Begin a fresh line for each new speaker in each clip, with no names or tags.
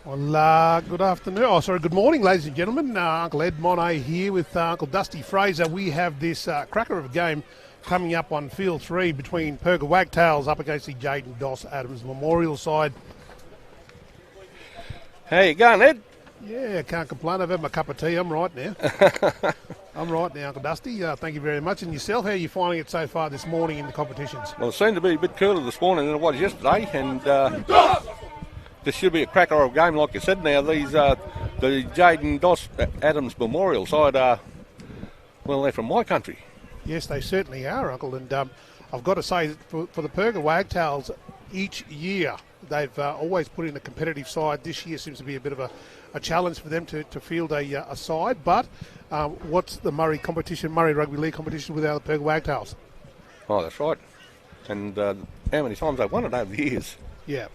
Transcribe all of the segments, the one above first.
Well, good afternoon. Oh, sorry, good morning, ladies and gentlemen. Uncle Ed Monet here with Uncle Dusty Fraser. We have this cracker of a game coming up on Field 3 between Purga Wagtails up against the Jaydon Doss Adams Memorial side.
How you going, Ed?
Yeah, can't complain. I've had my cup of tea. I'm right now. I'm right now, Uncle Dusty. Thank you very much. And yourself, how are you finding it so far this morning in the competitions?
Well, it seemed to be a bit cooler this morning than it was yesterday, and this should be a cracker of a game, like you said. Now, the Jaydon Doss Adams Memorial side are, well, they're from my country.
Yes, they certainly are, Uncle. And I've got to say, for the Purga Wagtails, each year they've always put in a competitive side. This year seems to be a bit of a challenge for them to field a side. But what's the Murray Rugby League competition without the Purga Wagtails?
Oh, that's right. And how many times they've won it over the years.
Yeah,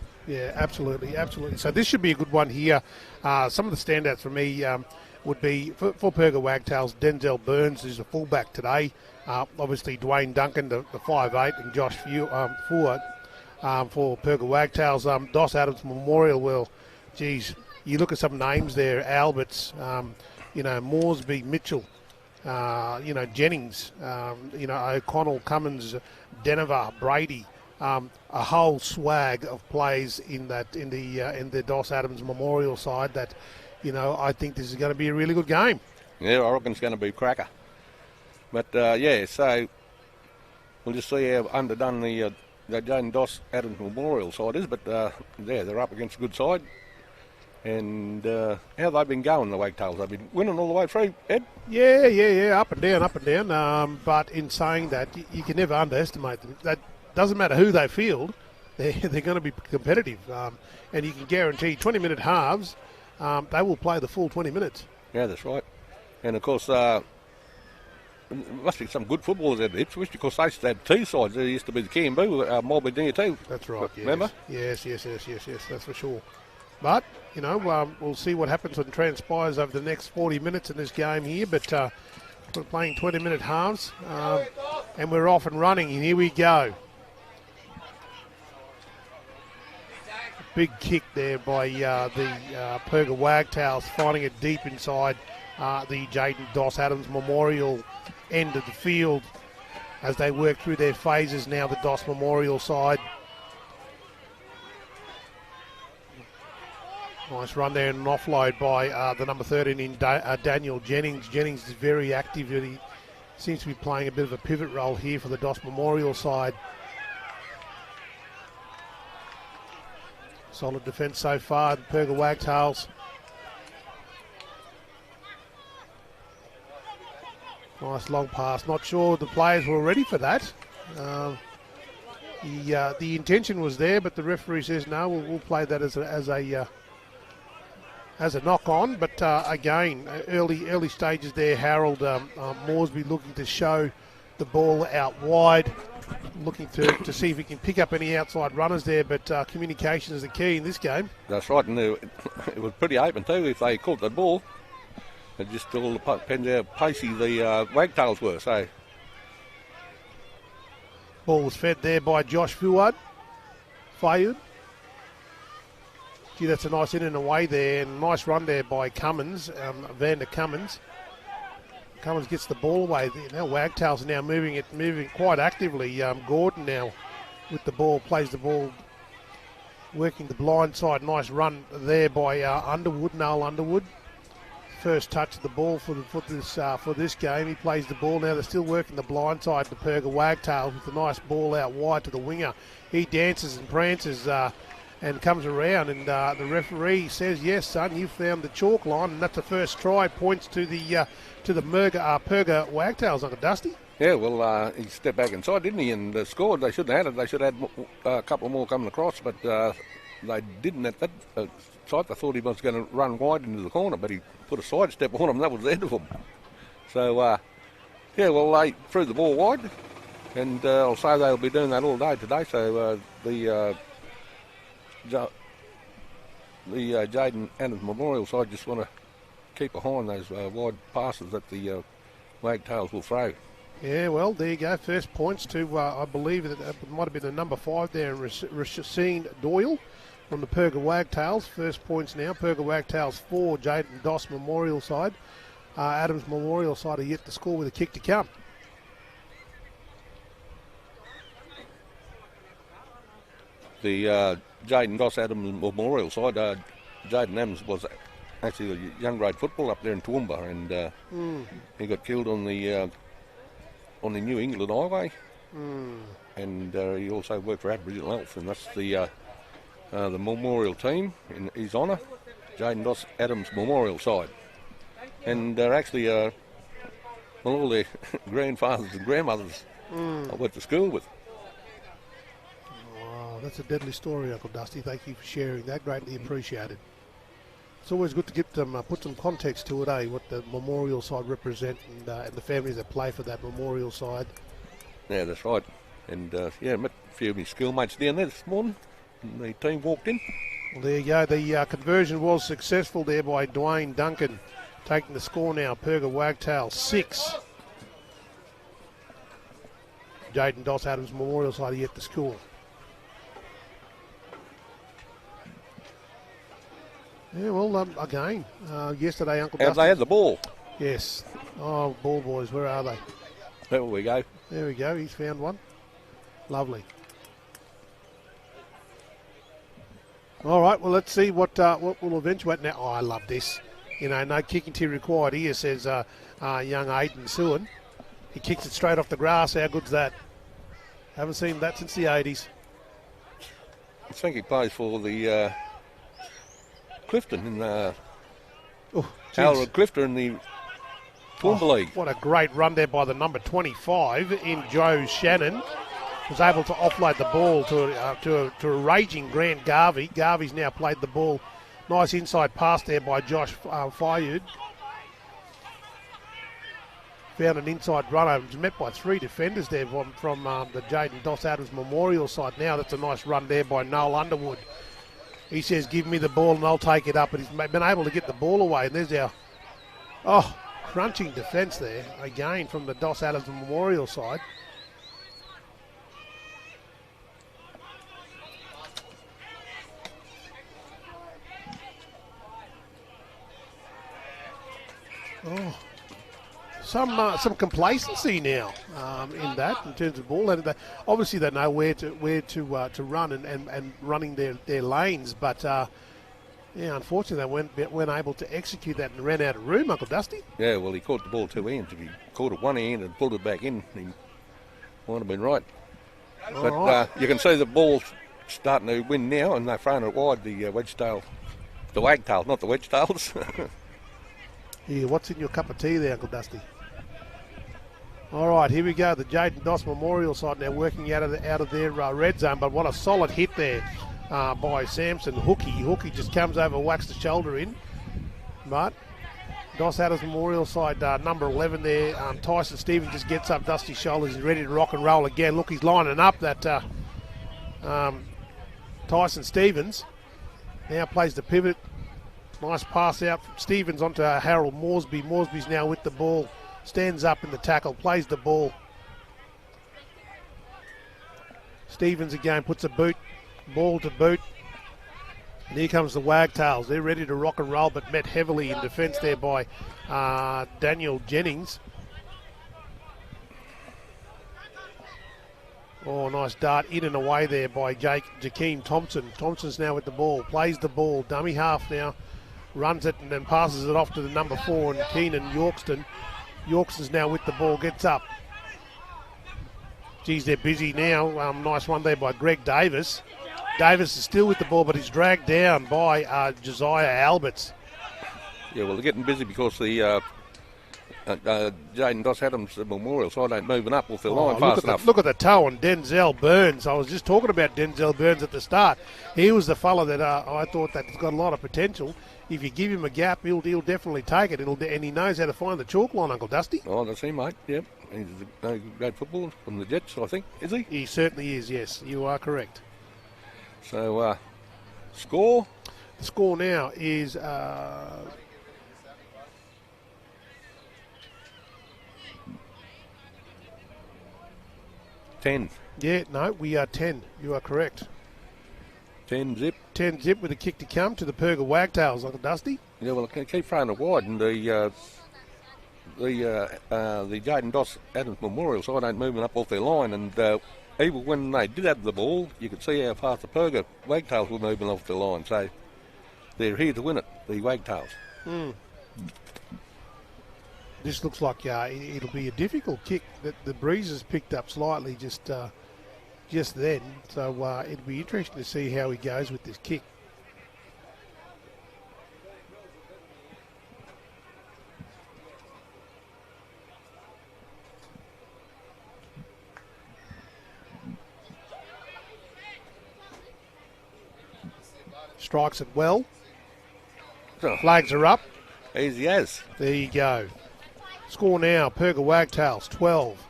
absolutely. So this should be a good one here. Some of the standouts for me would be, for Purga Wagtails, Denzel Burns is a fullback today. Obviously, Dwayne Duncan, the 5'8", and Josh Fuad for Purga Wagtails. Doss Adams Memorial, well, geez, you look at some names there, Alberts, Moresby, Mitchell, Jennings, O'Connell, Cummins, Denver, Brady. A whole swag of plays in the Doss Adams Memorial side that, I think this is going to be a really good game.
Yeah, I reckon it's going to be a cracker. But, so we'll just see how underdone the Jaydon Doss Adams Memorial side is. But, they're up against a good side. And how they've been going, the Wagtails? They've been winning all the way through, Ed?
Yeah, up and down. But in saying that, you can never underestimate them. That doesn't matter who they field, they're going to be competitive. And you can guarantee 20-minute halves, they will play the full 20 minutes.
Yeah, that's right. And, of course, there must be some good footballers at Ipswich, because they used to have two sides. There used to be the Kiambu, Mulby near too.
That's right, yes.
Remember?
Yes, that's for sure. But, we'll see what happens and transpires over the next 40 minutes in this game here. But we're playing 20-minute halves, and we're off and running, and here we go. Big kick there by the Purga Wagtails, finding it deep inside the Jaydon Doss Adams Memorial end of the field as they work through their phases now, the Doss Memorial side. Nice run there and an offload by the number 13 in Daniel Jennings. Jennings is very active. He seems to be playing a bit of a pivot role here for the Doss Memorial side. Solid defence so far, the Purga Wagtails. Nice long pass. Not sure the players were ready for that. The intention was there, but the referee says no. We'll play that as a knock on. But again, early stages there. Harold Moresby looking to show the ball out wide, looking to see if he can pick up any outside runners there, but communication is the key in this game.
That's right, and it was pretty open too if they caught the ball. It just all depends how pacey the Wagtails were. So,
ball was fed there by Josh Fuad. Gee, that's a nice in and away there, and nice run there by Cummins, Vander Cummins. Cummins gets the ball away. Now Wagtails are now moving quite actively. Gordon now with the ball, plays the ball, working the blind side. Nice run there by Noel Underwood. First touch of the ball for this game. He plays the ball now. They're still working the blind side. The Purga Wagtails with a nice ball out wide to the winger. He dances and prances and comes around, and the referee says, "Yes, son, you found the chalk line," and that's the first try. Points to the Purga Wagtails, Uncle Dusty.
Yeah, well, he stepped back inside, didn't he, and scored. They shouldn't have had it. They should have had a couple more coming across, but they didn't at that side. They thought he was going to run wide into the corner, but he put a sidestep on him. That was the end of him. So, they threw the ball wide, and I'll say they'll be doing that all day today. So the Jaydon Adams Memorial side just want to keep behind those wide passes that the Wagtails will throw.
Yeah, well, there you go. First points to, I believe, it might have been the number 5 there, Rasheen Doyle. from the Purga Wagtails. First points now. Purga Wagtails 4, Jaydon Doss Memorial side. Adams Memorial side are yet to score with a kick to come.
The Jaydon Doss Adams Memorial side, Jaydon Adams was actually a young grade football up there in Toowoomba, and he got killed on the New England Highway, and he also worked for Aboriginal Health, and that's the memorial team in his honour, Jaydon Doss Adams Memorial side, and they're actually all their grandfathers and grandmothers I went to school with.
That's a deadly story, Uncle Dusty. Thank you for sharing that. Greatly appreciated. It's always good to get them, put some context to it, what the memorial side represent and the families that play for that memorial side.
Yeah, that's right. And met a few of my schoolmates down there this morning, and the team walked in.
Well, there you go. The conversion was successful there by Dwayne Duncan, taking the score now. Purga Wagtail 6. Jaydon Doss Adams Memorial side yet to score. Yeah, well, again, yesterday, Uncle Dusty.
They had the ball.
Yes. Oh, ball boys, where are they?
There we go.
There we go. He's found one. Lovely. All right, well, let's see what will eventuate now. Oh, I love this. You know, no kicking tee required here, says young Aiden Suhan. He kicks it straight off the grass. How good's that? Haven't seen that since the 80s.
I think he plays for the Clifton in Howard Clifton in the Toowoomba League.
What a great run there by the number 25 in Joe Shannon. Was able to offload the ball to a raging Grant Garvey. Garvey's now played the ball. Nice inside pass there by Josh Fayud. Found an inside runner. Was met by 3 defenders there from the Jaydon Doss Adams Memorial side. Now that's a nice run there by Noel Underwood. He says, give me the ball and I'll take it up. But he's been able to get the ball away. And there's our, crunching defence there. Again from the Doss Adams Memorial side. Oh, some complacency now in terms of ball. And obviously they know where to run and running their lanes, but unfortunately they weren't able to execute that and ran out of room, Uncle Dusty.
Yeah, well, he caught the ball 2 hands. If he caught it 1 hand and pulled it back in, he might have been right. But you can see the ball's starting to win now, and they're throwing it wide. The Wagtails, not the Wagtails.
Yeah, what's in your cup of tea there, Uncle Dusty? All right, here we go. The Jaydon Doss Memorial side now working out of their red zone, but what a solid hit there by Samson Hookie. Hookie just comes over, whacks the shoulder in. But Doss Adams Memorial side, number 11 there, Tyson Stevens just gets up Dusty's shoulders. He's ready to rock and roll again. Look, he's lining up that Tyson Stevens. Now plays the pivot. Nice pass out from Stevens onto Harold Moresby. Moresby's now with the ball. Stands up in the tackle, plays the ball. Stevens again puts a ball to boot. And here comes the Wagtails. They're ready to rock and roll, but met heavily in defence there by Daniel Jennings. Oh, nice dart in and away there by Jakeem Thompson. Thompson's now with the ball, plays the ball, dummy half now. Runs it and then passes it off to the number 4 and Keenan Yorkston. Yorkston's now with the ball, gets up. Geez, they're busy now. Nice one there by Greg Davis. Davis is still with the ball, but he's dragged down by Josiah Alberts.
Yeah, well, they're getting busy because the Jaydon Doss Adams Memorial side ain't moving up off the line fast enough.
Look at the toe on Denzel Burns. I was just talking about Denzel Burns at the start. He was the fella that I thought that's got a lot of potential. If you give him a gap, he'll definitely take it. And he knows how to find the chalk line, Uncle Dusty.
Oh, that's him, mate. Yep. He's a great footballer from the Jets, I think. Is he?
He certainly is, yes. You are correct.
So, score?
The score now is...
10.
Yeah, no, we are 10. You are correct.
10-zip.
10-zip with a kick to come to the Purga Wagtails, Uncle Dusty.
Yeah, well, I keep throwing it wide, and the Jaydon Doss Adams Memorial side ain't moving up off their line, and even when they did have the ball, you could see how fast the Purga Wagtails were moving off their line. So they're here to win it, the Wagtails.
This looks like it'll be a difficult kick. That the breeze has picked up slightly just then, so it'll be interesting to see how he goes with this kick. Strikes it well. Flags are up.
Easy as.
There you go. Score now, Purga Wagtails 12.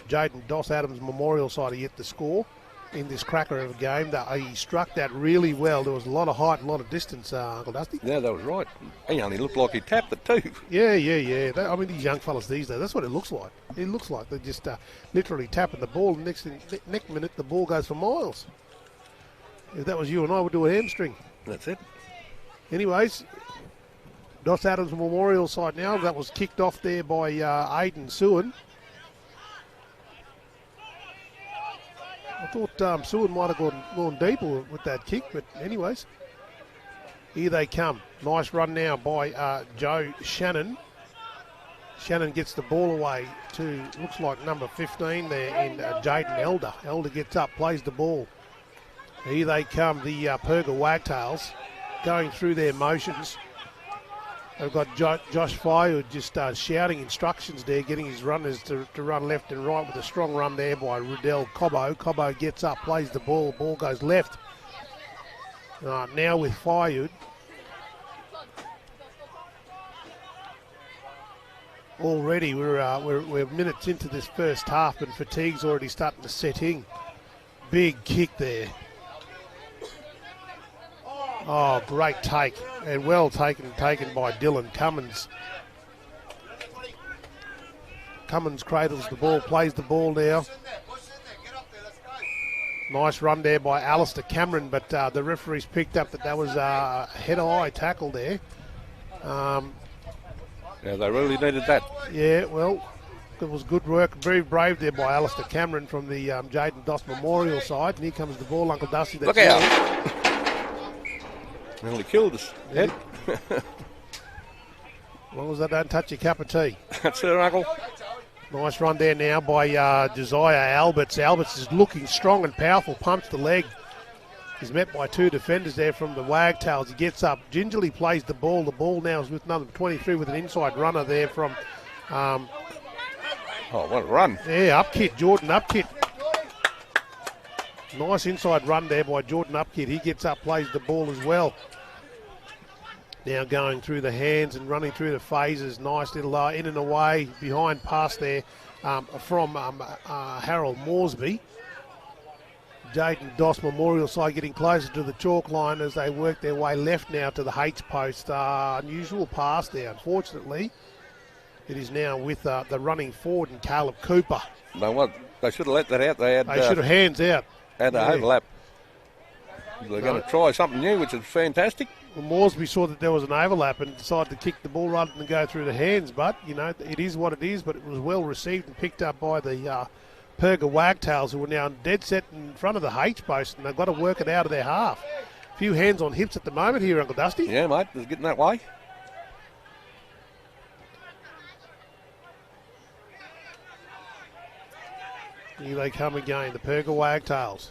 Jaydon Doss Adams Memorial side yet to score in this cracker of a game. He struck that really well. There was a lot of height and a lot of distance, Uncle Dusty.
Yeah, that was right. He only looked like he tapped it too.
Yeah. I mean, these young fellas these days, that's what it looks like. It looks like they're just literally tapping the ball, and next minute the ball goes for miles. If that was you and I, would do a hamstring.
That's it.
Anyways, Doss Adams Memorial side now. That was kicked off there by Aiden Sewin. I thought Sewin might have gone deeper with that kick, but anyways, here they come. Nice run now by Joe Shannon. Shannon gets the ball away to, looks like number 15 there in Jaydon Elder. Elder gets up, plays the ball. Here they come, the Purga Wagtails, going through their motions. They've got Josh Fye just shouting instructions there, getting his runners to run left and right with a strong run there by Riddell Cobbo. Cobbo gets up, plays the ball goes left. Now with Fye. Already we're minutes into this first half and fatigue's already starting to set in. Big kick there. Oh, great take, and well taken by Dylan Cummins. Cummins cradles the ball, plays the ball now. Nice run there by Alistair Cameron, but the referee's picked up that was a head-eye tackle there.
Yeah, they really needed that.
Yeah, well, it was good work. Very brave there by Alistair Cameron from the Jaydon Doss Memorial side. And here comes the ball, Uncle Dusty.
Look out. Nearly killed us. Head.
As long as they don't touch your cup of tea.
That's it, Uncle.
Nice run there now by Josiah Alberts. Alberts is looking strong and powerful, pumps the leg. He's met by two defenders there from the Wagtails. He gets up, gingerly plays the ball. The ball now is with number 23 with an inside runner there from...
oh, what a run.
Yeah, Upkit, Jordan Upkit. Nice inside run there by Jordan Upkit. He gets up, plays the ball as well. Now going through the hands and running through the phases. Nice little in and away behind pass there from Harold Moresby. Jaydon Doss Memorial side getting closer to the chalk line as they work their way left now to the H post. Unusual pass there, unfortunately. It is now with the running forward and Caleb Cooper.
No, what? They should have let that out. They
should have hands out.
Had an overlap. They're going to try something new, which is fantastic.
Well, Moresby saw that there was an overlap and decided to kick the ball rather than go through the hands. But, you know, it is what it is. But it was well received and picked up by the Purga Wagtails, who are now dead set in front of the H post, and they've got to work it out of their half. A few hands on hips at the moment here, Uncle Dusty.
Yeah, mate, it's getting that way.
Here they come again, the Purga Wagtails.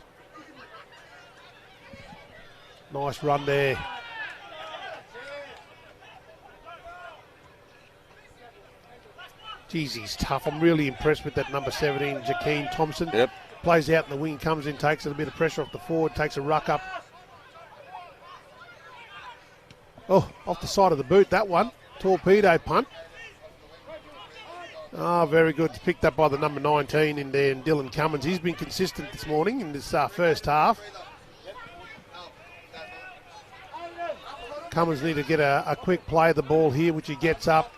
Nice run there. Geez, he's tough. I'm really impressed with that number 17, Jakeem Thompson.
Yep.
Plays out in the wing, comes in, takes a bit of pressure off the forward, takes a ruck up. Oh, off the side of the boot, that one. Torpedo punt. Oh, very good. It's picked up by the number 19 in there, and Dylan Cummins. He's been consistent this morning in this first half. Cummins need to get a quick play of the ball here, which he gets up.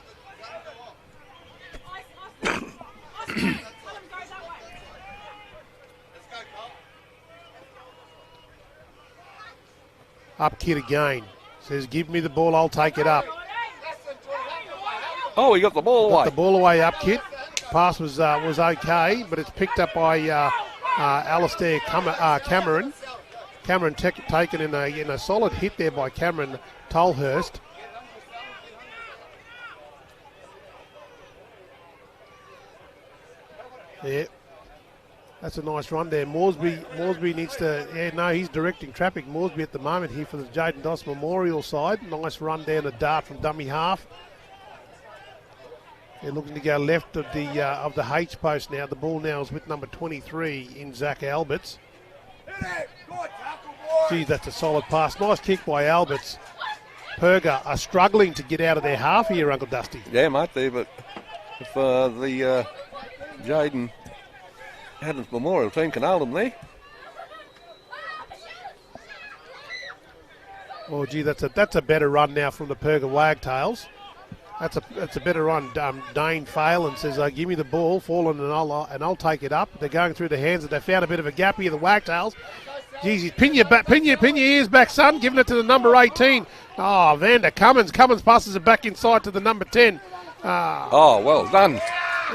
Up kid again. Says, give me the ball, I'll take it up.
Oh, he got the ball away.
Got the ball away, up kid. Pass was okay, but it's picked up by Alistair Cameron. Cameron taken in a solid hit there by Cameron Tolhurst. Yeah, that's a nice run there. Moresby needs to, he's directing traffic. Moresby at the moment here for the Jaydon Doss Memorial side. Nice run down a dart from dummy half. They're looking to go left of the H post now. The ball now is with number 23 in Zach Alberts. Gee, that's a solid pass. Nice kick by Alberts. Purga are struggling to get out of their half here, Uncle Dusty.
Yeah, mate, there, but if the Jaydon Adams Memorial team can hold them there.
Oh, gee, that's a better run now from the Purga Wagtails. That's a better run. Dane Phelan says, give me the ball, Fallen, and I'll take it up. They're going through the hands, and they found a bit of a gap here, the Wagtails. Geez, pin your ears back, son. Giving it to the number 18. Oh, Vander Cummins. Cummins passes it back inside to the number 10.
Well done.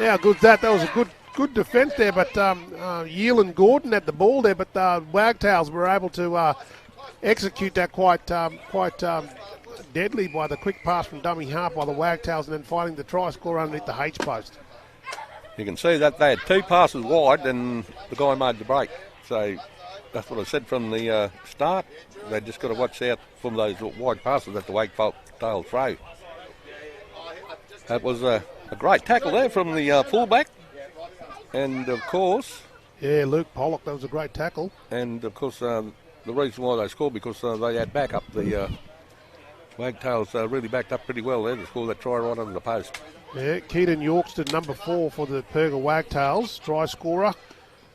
Yeah, good that. That was a good defence there, but Yeelan Gordon had the ball there, but Wagtails were able to execute that quite deadly by the quick pass from dummy half by the Wagtails and then finding the try score underneath the H post.
You can see that they had two passes wide and the guy made the break. So that's what I said from the start. They just got to watch out from those wide passes that the Wagtails throw. That was a great tackle there from the fullback. And of course...
Yeah, Luke Pollock, that was a great tackle.
And of course, the reason why they scored because they had back up the... Wagtails really backed up pretty well there to score that try right under the post.
Yeah, Keaton Yorkston, number 4 for the Purga Wagtails, try scorer.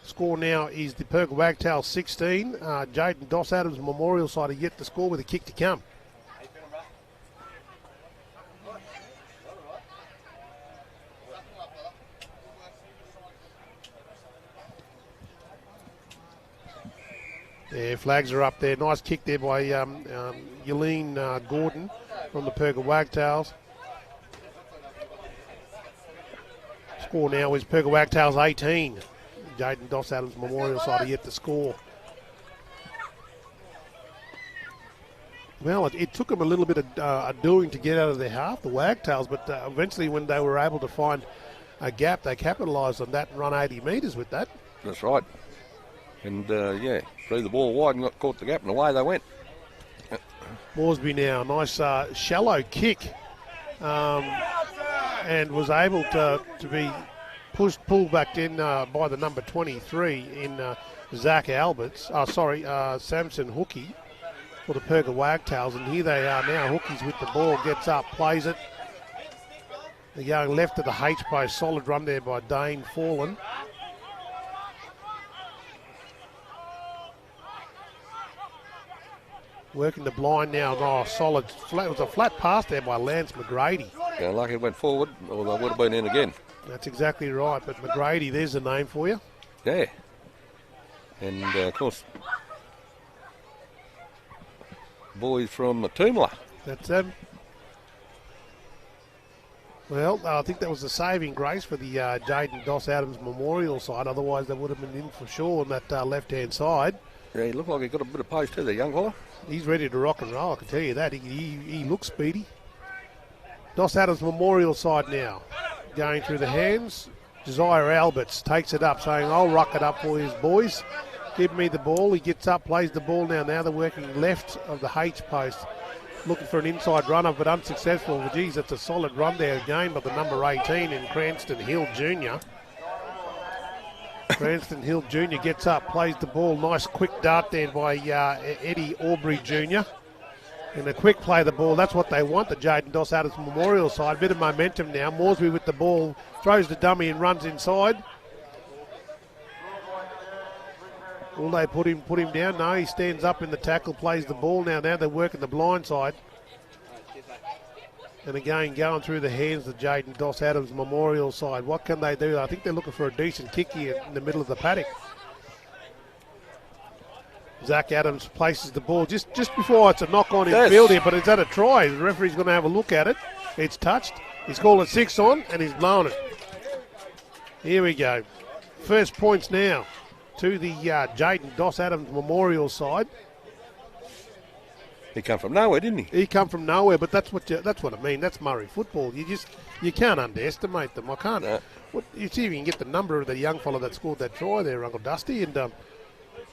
Score now is the Purga Wagtails 16. Jaydon Doss Adams Memorial side are yet to score with a kick to come. Yeah, flags are up there. Nice kick there by Yeleen Gordon from the Purga Wagtails. Score now is Purga Wagtails 18. Jaydon Doss Adams Memorial side are yet to score. Well, it took them a little bit of doing to get out of their half, the Wagtails, but eventually when they were able to find a gap, they capitalised on that and run 80 metres with that.
That's right. And, threw the ball wide and caught the gap and away they went.
Moresby now, nice shallow kick and was able to be pulled back in by the number 23 in Zach Alberts. Samson Hookie for the Purga Wagtails. And here they are now. Hookie's with the ball, gets up, plays it. They're going left of the H post. Solid run there by Dane Fallen. Working the blind now. Oh, solid. It was a flat pass there by Lance McGrady.
Yeah, lucky it went forward, or they would have been in again.
That's exactly right. But McGrady, there's the name for you.
Yeah. And, of course, boys from Toomla.
That's them. Well, I think that was the saving grace for the Jaydon Doss Adams Memorial side. Otherwise, they would have been in for sure on that left-hand side.
Yeah, he looked like he got a bit of pace too, the young fella.
He's ready to rock and roll, I can tell you that. He looks speedy. Doss Adams Memorial side now. Going through the hands. Josiah Alberts takes it up, saying, I'll rock it up for his boys. Give me the ball. He gets up, plays the ball now. Now they're working left of the H post. Looking for an inside runner, but unsuccessful. Well, geez, that's a solid run there again by the number 18 in Cranston Hill Jr. Cranston Hill Jr. gets up, plays the ball. Nice quick dart there by Eddie Aubrey Jr. And a quick play of the ball. That's what they want, the Jaydon Doss Adams Memorial side. Bit of momentum now. Moresby with the ball. Throws the dummy and runs inside. Will they put him down? No, he stands up in the tackle, plays the ball now. Now they're working the blind side. And again, going through the hands of Jaydon Doss Adams Memorial side. What can they do? I think they're looking for a decent kick here in the middle of the paddock. Zach Adams places the ball just before it's a knock on in field here, but it's at a try. The referee's going to have a look at it. It's touched. He's called a 6 on, and he's blown it. Here we go. First points now to the Jaydon Doss Adams Memorial side.
He come from nowhere, didn't he?
He come from nowhere, but that's what I mean. That's Murray football. You can't underestimate them. I can't.
No.
You see if you can get the number of the young fella that scored that try there, Uncle Dusty, and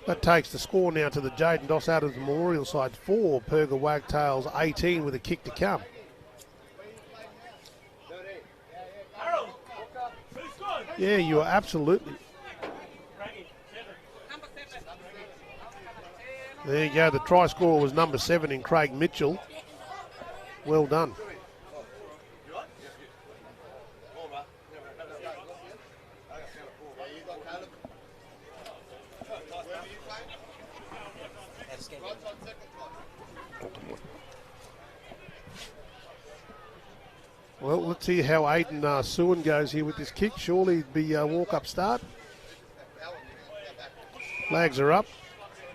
that takes the score now to the Jaydon Doss Adams Memorial side 4, Purga Wagtails 18 with a kick to come. Yeah, you are absolutely. There you go. The try scorer was number 7 in Craig Mitchell. Well done. Well, let's see how Aiden Suin goes here with this kick. Surely it'd be a walk-up start. Flags are up.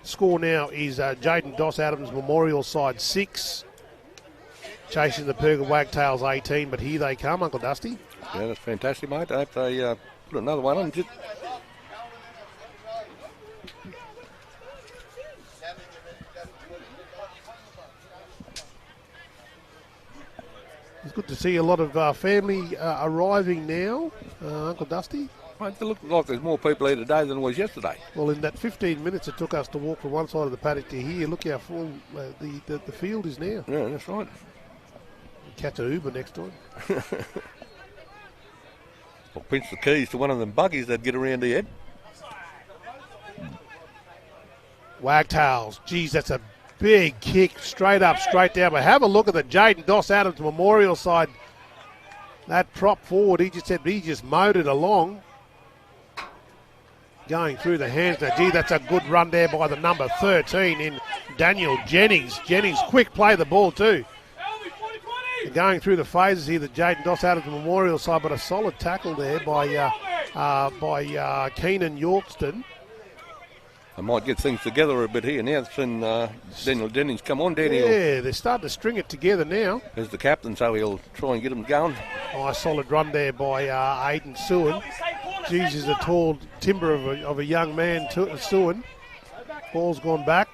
Score now is Jaydon Doss Adams Memorial side 6. Chasing the Purga Wagtails 18, but here they come, Uncle Dusty.
Yeah, that's fantastic, mate. I hope they put another one on.
It's good to see a lot of family arriving now, Uncle Dusty.
Mate, it looks like there's more people here today than there was yesterday.
Well, in that 15 minutes it took us to walk from one side of the paddock to here, look how full the field is now.
Yeah, that's right.
Catch an Uber next time.
I'll pinch the keys to one of them buggies that get around here.
Wagtails. Geez, that's a big kick, straight up, straight down. But have a look at the Jaydon Doss Adams Memorial side. That prop forward, he just mowed it along. Going through the hands now. Gee, that's a good run there by the number 13 in Daniel Jennings. Jennings, quick play the ball too. They're going through the phases here, the Jaydon Doss Adams Memorial side, but a solid tackle there by Keenan Yorkston.
I might get things together a bit here now since Daniel Jennings come on, Daniel.
Yeah, they're starting to string it together now.
As the captain, so he'll try and get them going.
Nice solid run there by Aiden Suin. Geez, he's a tall timber of a young man, Suin. Ball's gone back.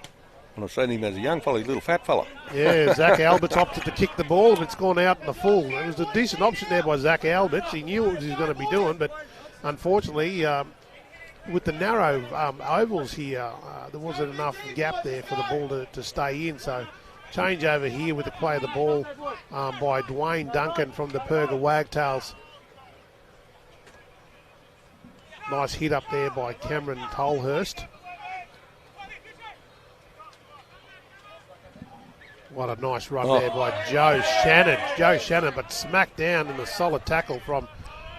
And I've seen him as a young fella, he's a little fat fella.
Yeah, Zach Alberts opted to kick the ball, but it's gone out in the full. It was a decent option there by Zach Alberts. He knew what he was going to be doing, but unfortunately, with the narrow ovals here, there wasn't enough gap there for the ball to stay in. So change over here with the play of the ball by Dwayne Duncan from the Purga Wagtails. Nice hit up there by Cameron Tolhurst. What a nice run there by Joe Shannon. Joe Shannon, but smacked down in a solid tackle from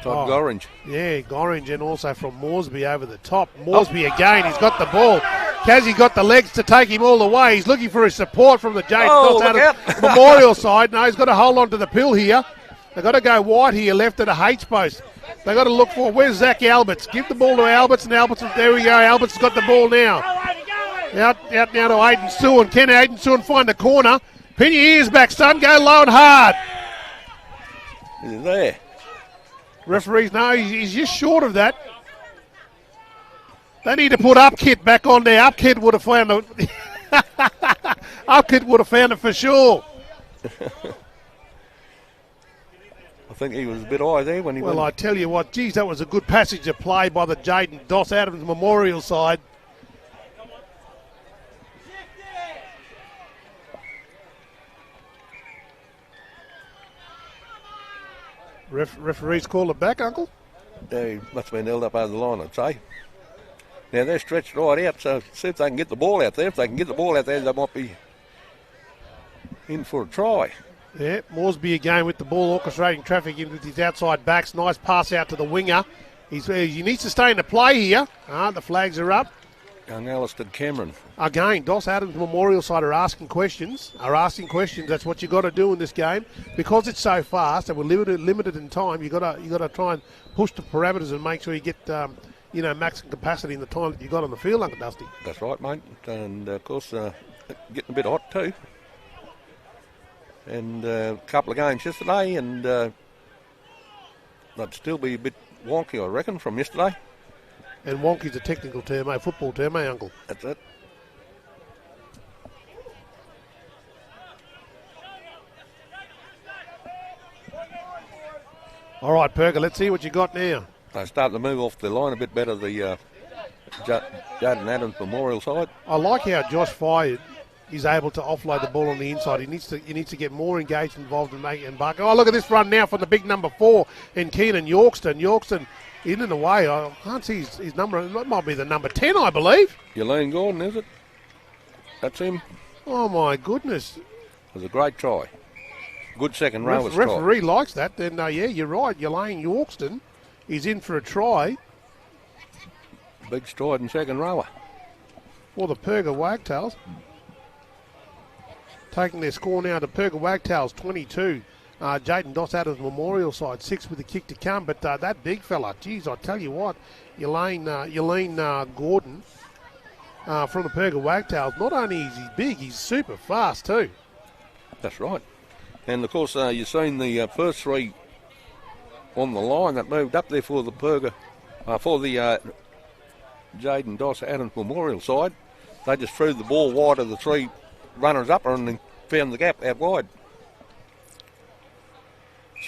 Todd Gorringe.
Yeah, Gorringe, and also from Moresby over the top. Moresby again, he's got the ball. Kazzy got the legs to take him all the way. He's looking for his support from the Jaydon Doss Adams Memorial side. No, he's got to hold on to the pill here. They've got to go wide here, left at a H post. They've got to look for, where's Zach Alberts? Give the ball to Alberts, and Alberts, there we go. Alberts has got the ball now. Out now to Aiden Suin. Can Aiden Suin find the corner? Pin your ears back, son. Go low and hard.
He's there.
Referees, no, he's just short of that. They need to put Upkit back on there. Upkit would have found it. Upkit would have found it for sure.
I think he was a bit high there when he went.
Well, I tell you what, geez, that was a good passage of play by the Jaydon Doss Adams Memorial side. Referees call it back, Uncle?
They must have been held up over the line, I'd say. Now they're stretched right out, so see if they can get the ball out there. If they can get the ball out there, they might be in for a try.
Yeah, Moresby again with the ball, orchestrating traffic in with his outside backs. Nice pass out to the winger. He needs to stay in the play here. The flags are up.
Young Alistair Cameron.
Again, Doss Adams Memorial side are asking questions. That's what you got to do in this game because it's so fast and we're limited in time. You got to try and push the parameters and make sure you get maximum capacity in the time that you got on the field, Uncle Dusty.
That's right, mate. And of course, getting a bit hot too. And a couple of games yesterday, and they'd still be a bit wonky, I reckon, from yesterday.
And wonky's a technical term, football term, Uncle?
That's it.
All right, Purga, let's see what you got now.
They start to move off the line a bit better, the Jaydon Adams Memorial side.
I like how Josh Fire is able to offload the ball on the inside. He needs to get more engaged, involved in making and barking. Oh, look at this run now from the big number 4 in Keenan Yorkston. Yorkston in and away. I can't see his number. That might be the number 10, I believe.
Jaydon Gordon, is it? That's him.
Oh, my goodness.
It was a great try. Good second row.
Referee likes that. Then, yeah, you're right. Jaydon Yorkston is in for a try.
Big stride in second rower.
For the Purga Wagtails. Taking their score now to Purga Wagtails 22. Jaydon Doss Adams Memorial side 6 with the kick to come. But that big fella, geez, I tell you what, Jaydon Gordon from the Purga Wagtails, not only is he big, he's super fast too.
That's right. And of course, you've seen the first 3 on the line that moved up there for the Purga, for the Jaydon Doss Adams Memorial side. They just threw the ball wide of the 3 runners up and then found the gap out wide.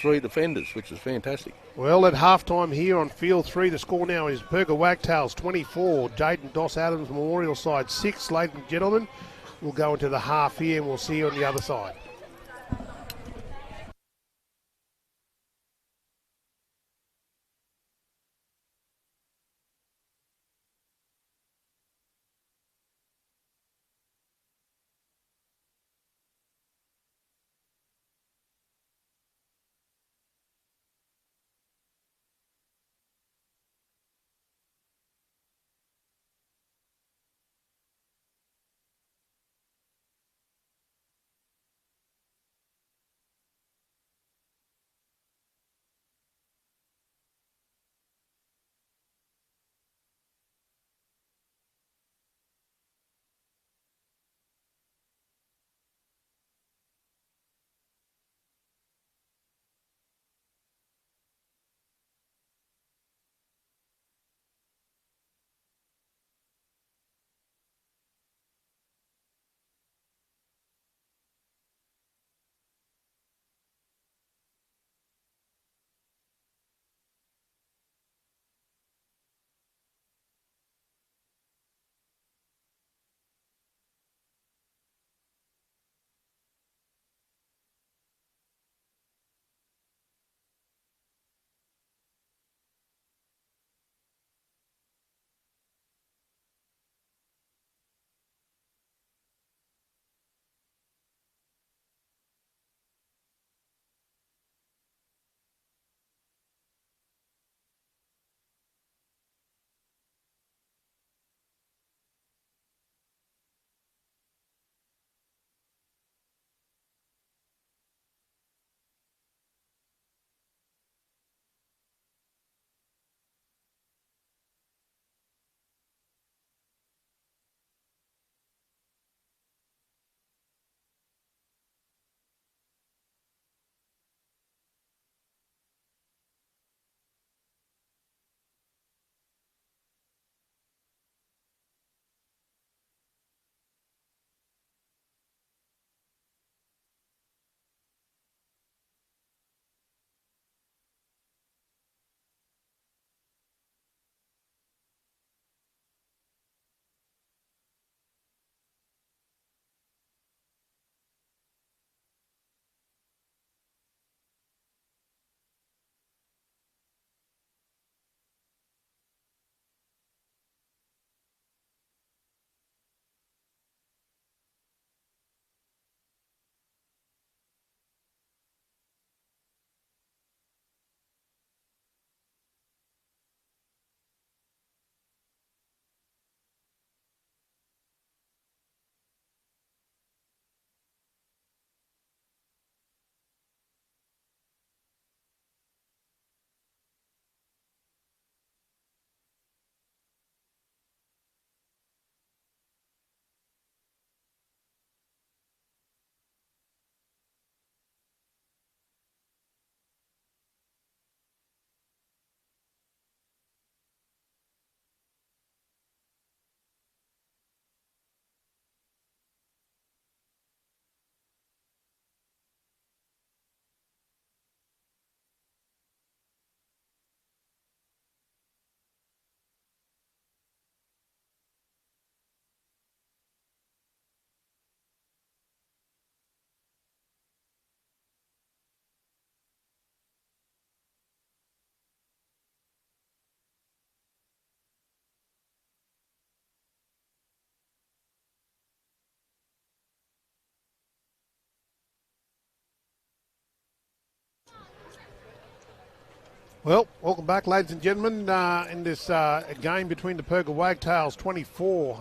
3 defenders, which is fantastic.
Well, at halftime here on field 3, the score now is Purga Wagtails 24, Jaydon Doss Adams Memorial side 6, ladies and gentlemen. We'll go into the half here and we'll see you on the other side. Well, welcome back, ladies and gentlemen, in this game between the Purga Wagtails 24.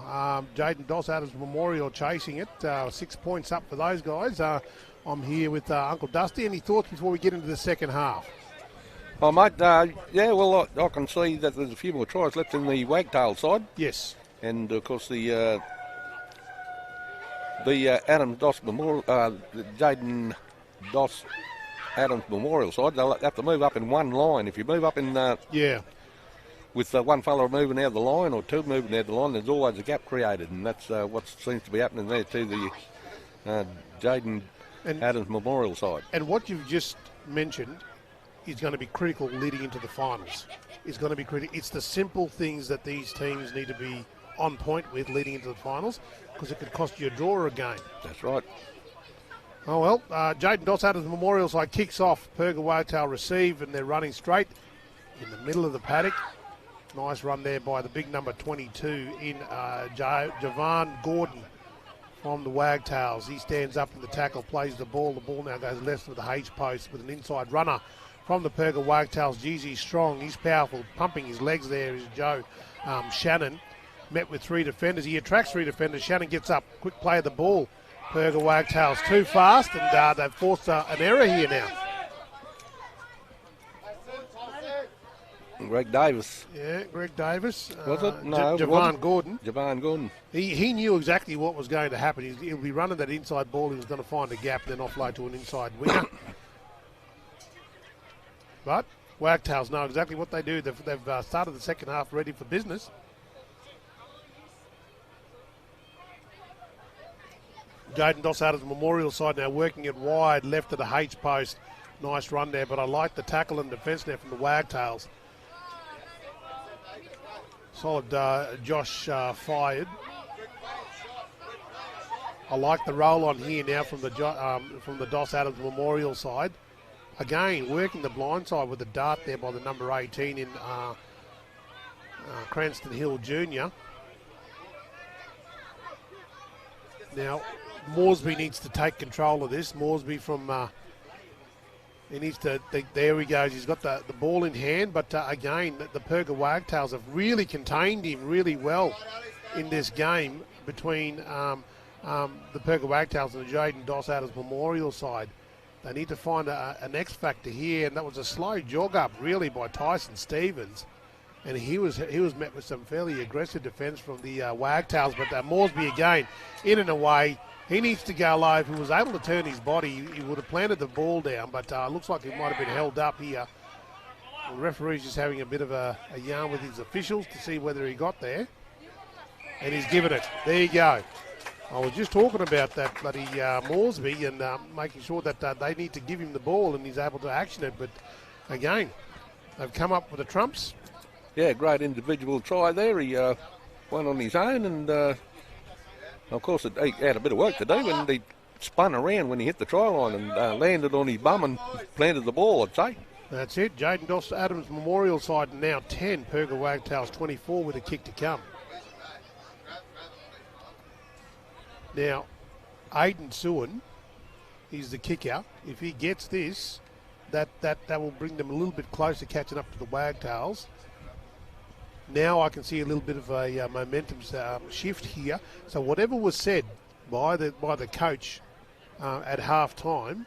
Jaydon Doss Adams Memorial chasing it. 6 points up for those guys. I'm here with Uncle Dusty. Any thoughts before we get into the second half?
Oh, mate, well, I can see that there's a few more tries left in the Wagtail side.
Yes.
And, of course, the Adams Doss Memorial, the Jaydon Doss Adams Memorial side, they'll have to move up in one line. If you move up in with one fella moving out of the line or two moving out of the line, there's always a gap created, and that's what seems to be happening there to the Jaydon Adams Memorial side.
And what you've just mentioned is going to be critical leading into the finals. It's going to be critical. It's the simple things that these teams need to be on point with leading into the finals, because it could cost you a draw or a game.
That's right.
Oh, well, Jaydon Doss Adams Memorial side kicks off. Purga Wagtail receive, and they're running straight in the middle of the paddock. Nice run there by the big number 22 in Javan Gordon from the Wagtails. He stands up in the tackle, plays the ball. The ball now goes left of the H post with an inside runner from the Purga Wagtails. Geez, he's strong, he's powerful, pumping his legs there is Joe Shannon. Met with three defenders. He attracts three defenders. Shannon gets up, quick play of the ball. Purga Wagtails too fast, and they've forced an error here now.
Greg Davis.
Yeah, Greg Davis.
Was it? No,
Javan Gordon.
Javan Gordon.
He knew exactly what was going to happen. He'll be running that inside ball. He was going to find a gap, then offload to an inside winger. But Wagtails know exactly what they do. They've started the second half ready for business. Jaydon Doss Adams Memorial side now working it wide, left of the H post. Nice run there, but I like the tackle and defence there from the Wagtails. Solid Josh fired. I like the roll on here now from the Doss Adams Memorial side. Again, working the blind side with the dart there by the number 18 in Cranston Hill Jr. Now, Moresby needs to take control of this. Moresby from, he needs to, there he goes. He's got the ball in hand, but again, the Purga Wagtails have really contained him really well in this game between the Purga Wagtails and the Jaydon Doss Adams Memorial side. They need to find an X factor here, and that was a slow jog up really by Tyson Stevens. And he was met with some fairly aggressive defence from the Wagtails, but Moresby again in and away. He needs to go low. If he was able to turn his body, he would have planted the ball down, but looks like he might have been held up here. The referee's just having a bit of a yarn with his officials to see whether he got there. And he's given it. There you go. I was just talking about that bloody Moresby and making sure that they need to give him the ball and he's able to action it. But again, they've come up with the trumps.
Yeah, great individual try there. He went on his own, and of course he had a bit of work to do, and he spun around when he hit the try line and landed on his bum and planted the ball, I'd say.
That's it. Jaydon Doss Adams Memorial side now 10, Purga Wagtails 24 with a kick to come. Now, Aidan Suin is the kicker. If he gets this, that will bring them a little bit closer catching up to the Wagtails. Now I can see a little bit of a momentum shift here. So whatever was said by the coach at half time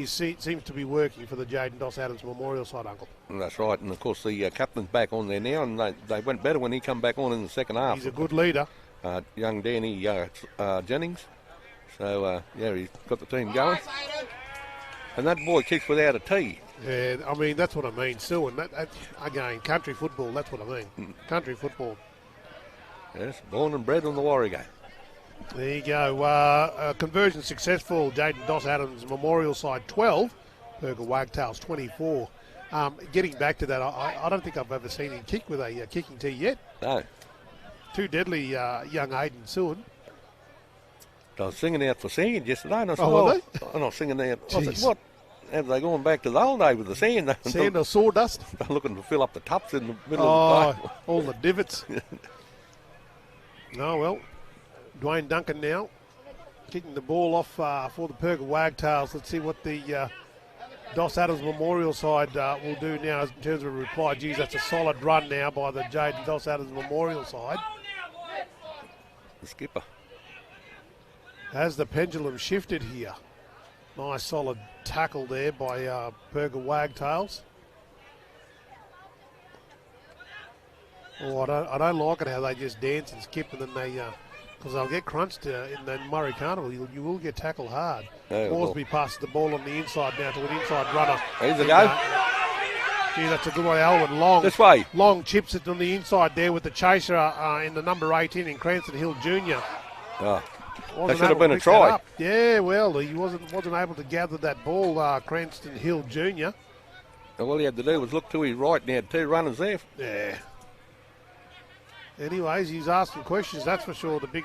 seems to be working for the Jaydon Doss Adams Memorial side, Uncle.
That's right, and of course the captain's back on there now, and they went better when he come back on in the second half.
He's a good leader.
Young Danny Jennings. So he's got the team going. And that boy kicks without a tee.
Yeah, I mean, that's what I mean, Sue. And that, again, country football, that's what I mean. Country football.
Yes, born and bred on the Warrior.
There you go. Conversion successful. Jaydon Doss Adams Memorial side 12. Purga Wagtails 24. Getting back to that, I don't think I've ever seen him kick with a kicking tee yet.
No.
Too deadly, young Aidan Sewin.
I was singing out for singing yesterday, and I said,
were they?
I'm not singing out.
Jeez.
I said, what? Have they gone back to the old day with the sand?
Sand or sawdust?
They're looking to fill up the tups in the middle of the day.
All the divots. Oh, well, Dwayne Duncan now kicking the ball off for the Purga Wagtails. Let's see what the Dos Adams Memorial side will do now in terms of a reply. Geez, that's a solid run now by the Jaydon Dos Adams Memorial side.
The skipper.
Has the pendulum shifted here? Nice solid tackle there by Purga Wagtails. Oh, I don't like it how they just dance and skip and then they, because they'll get crunched in the Murray Carnival. You will get tackled hard.
Yeah,
Orsby passes the ball on the inside now to an inside runner.
Here's the go.
Gee, that's a good one, Alwyn Long.
This way.
Long chips it on the inside there with the chaser in the number 18 in Cranston Hill Jr.
Oh.
Wasn't
That should have
able
been
to
a
pick
try.
that up. Yeah, well, he wasn't able to gather that ball, Cranston Hill Jr.
And all he had to do was look to his right and he had two runners there.
Yeah. Anyways, he's asking questions, that's for sure. The big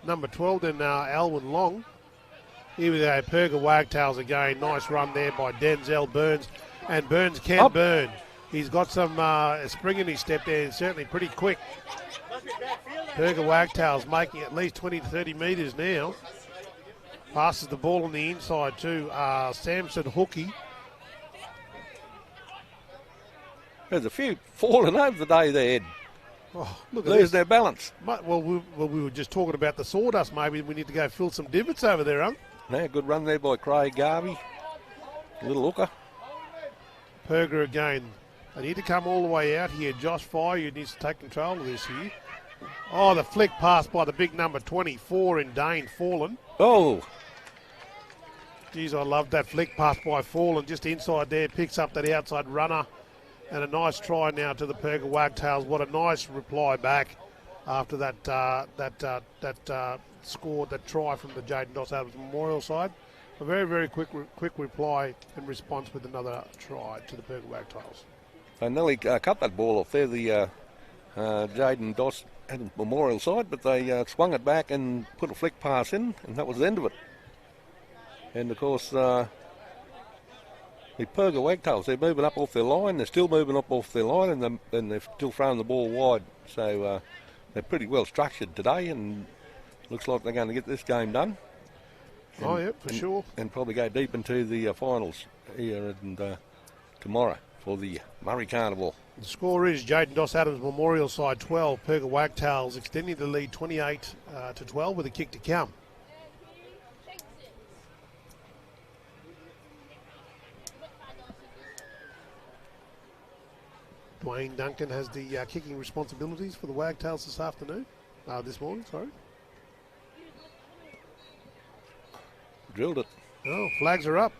number 12 then, Alwyn Long. Here we go, Purga Wagtails again. Nice run there by Denzel Burns. And Burns can burn. He's got some spring in his step there, and certainly pretty quick. Purga Wagtails making at least 20 to 30 metres now. Passes the ball on the inside to Samson Hookie.
There's a few falling over the day there, Ed.
Oh, look at
Lose
this.
their balance.
Well, we were just talking about the sawdust. Maybe we need to go fill some divots over there, huh?
No, good run there by Craig Garvey. Little hooker.
Purga again. They need to come all the way out here. Josh Fire needs to take control of this here. Oh, the flick pass by the big number 24 in Dane Fallen.
Oh,
Geez, I love that flick pass by Fallen. Just inside there, picks up that outside runner. And a nice try now to the Purga Wagtails. What a nice reply back after that scored that try from the Jaydon Dos Adams Memorial side. A very, very quick reply in response with another try to the Purga Wagtails.
they nearly cut that ball off there, the Jaydon Dos Adams Memorial side, but they swung it back and put a flick pass in, and that was the end of it. And of course, the Purga Wagtails, they're moving up off their line. They're still moving up off their line, and then they're still throwing the ball wide. So they're pretty well structured today, and looks like they're going to get this game done.
Oh, yeah, for sure.
And probably go deep into the finals here and tomorrow for the Murray Carnival.
The score is Jaydon Dos Adams Memorial side 12, Purga Wagtails extending the lead 28 to 12 with a kick to come. Dwayne Duncan has the kicking responsibilities for the Wagtails this morning, sorry.
Drilled it.
Oh, flags are up.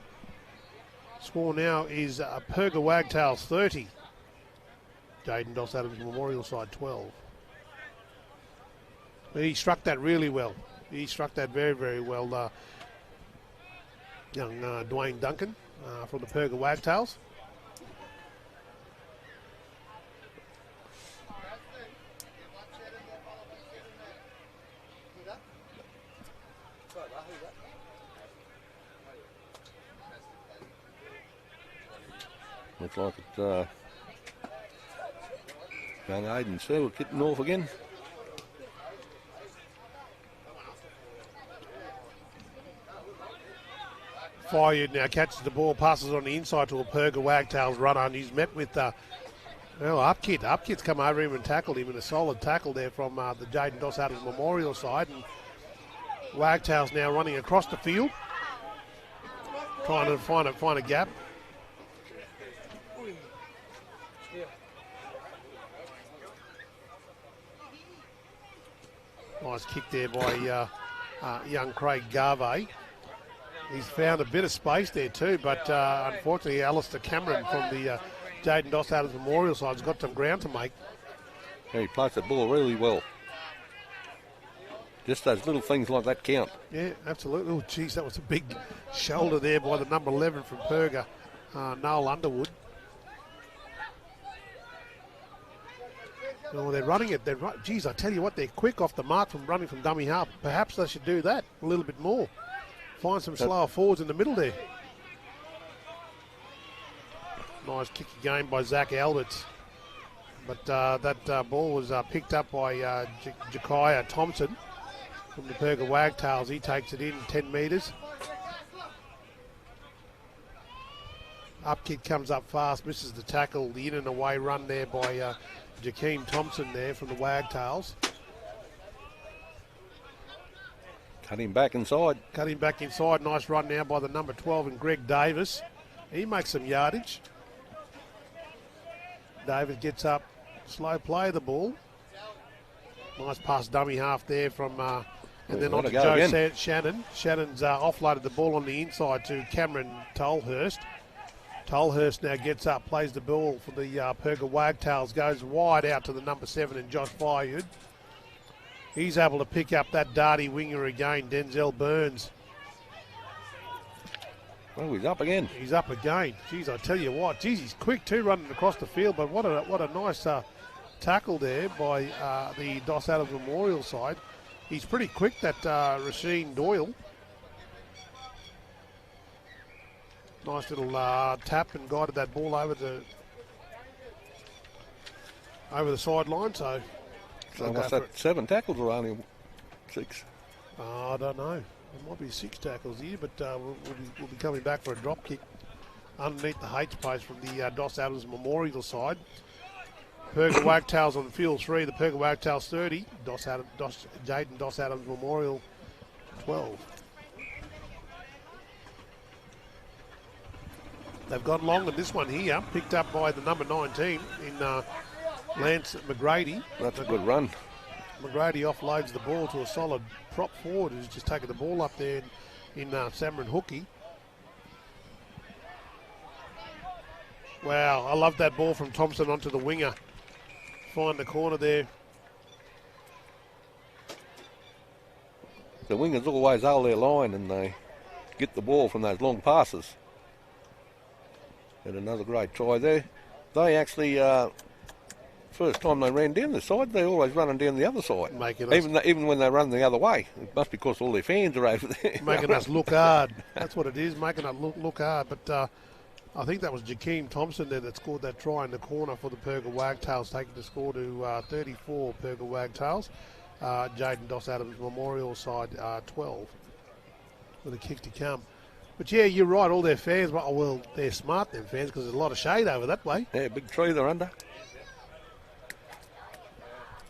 Score now is Purga Wagtails 30. Jaydon Dos Adams Memorial side 12. He struck that really well. He struck that very, very well. Young Dwayne Duncan from the Purga Wagtails.
Looks like it's young Aiden Sewell kicking off again.
Fired now catches the ball, passes on the inside to a Purga Wagtails runner, and he's met with Upkit. Upkit's come over him and tackled him in a solid tackle there from the Jaydon Dos Adams Memorial side. And Wagtails now running across the field, trying to find a gap. Nice kick there by young Craig Garvey. He's found a bit of space there too, but unfortunately Alistair Cameron from the Jaydon Dos Adams Memorial side has got some ground to make.
Yeah, he plays that ball really well. Just those little things like that count.
Yeah, absolutely. Oh, geez, that was a big shoulder there by the number 11 from Purga, Noel Underwood. Oh, they're running it. Geez, I tell you what, they're quick off the mark from running from dummy half. Perhaps they should do that a little bit more. Find some slower forwards in the middle there. Nice kick again by Zach Alberts. But that ball was picked up by Jakiah Thompson from the Purga Wagtails. He takes it in 10 metres. Up kick comes up fast, misses the tackle. The in and away run there by Jakeem Thompson there from the Wagtails.
Cut him back inside.
Cutting back inside. Nice run now by the number 12 and Greg Davis. He makes some yardage. Davis gets up. Slow play of the ball. Nice pass dummy half there from... and then on to Joe Shannon. Shannon's offloaded the ball on the inside to Cameron Tolhurst. Tolhurst now gets up, plays the ball for the Purga Wagtails, goes wide out to the number 7 and Josh Firewood. He's able to pick up that darty winger again, Denzel Burns.
Well, he's up again.
He's up again. Jeez, I tell you what. Jeez, he's quick too, running across the field. But what a nice tackle there by the Dos Adams Memorial side. He's pretty quick, that Rasheen Doyle. Nice little tap and guided that ball over the sideline. So
what's that? 7 tackles or only 6?
I don't know. There might be 6 tackles here, but we'll be coming back for a drop kick underneath the H post from the Dos Adams Memorial side. Purga Wagtails on the field 3. The Purga Wagtails 30. Jaydon Dos Adams Memorial 12. They've gone long in this one here, picked up by the number 19 in Lance McGrady.
That's a good run.
McGrady offloads the ball to a solid prop forward who's just taken the ball up there in Cameron Hookie. Wow, I love that ball from Thompson onto the winger. Find the corner there.
The wingers always hold their line and they get the ball from those long passes. And another great try there. They actually, first time they ran down the side, they're always running down the other side. Even when they run the other way. It must be because all their fans are over there.
Making us look hard. That's what it is, making us look hard. But I think that was Jakeem Thompson there that scored that try in the corner for the Purga Wagtails, taking the score to 34 Purga Wagtails. Jaydon Dos Adams Memorial side 12 with a kick to come. But yeah, you're right, all their fans, well, they're smart, them fans, because there's a lot of shade over that way.
Yeah, big tree they're under.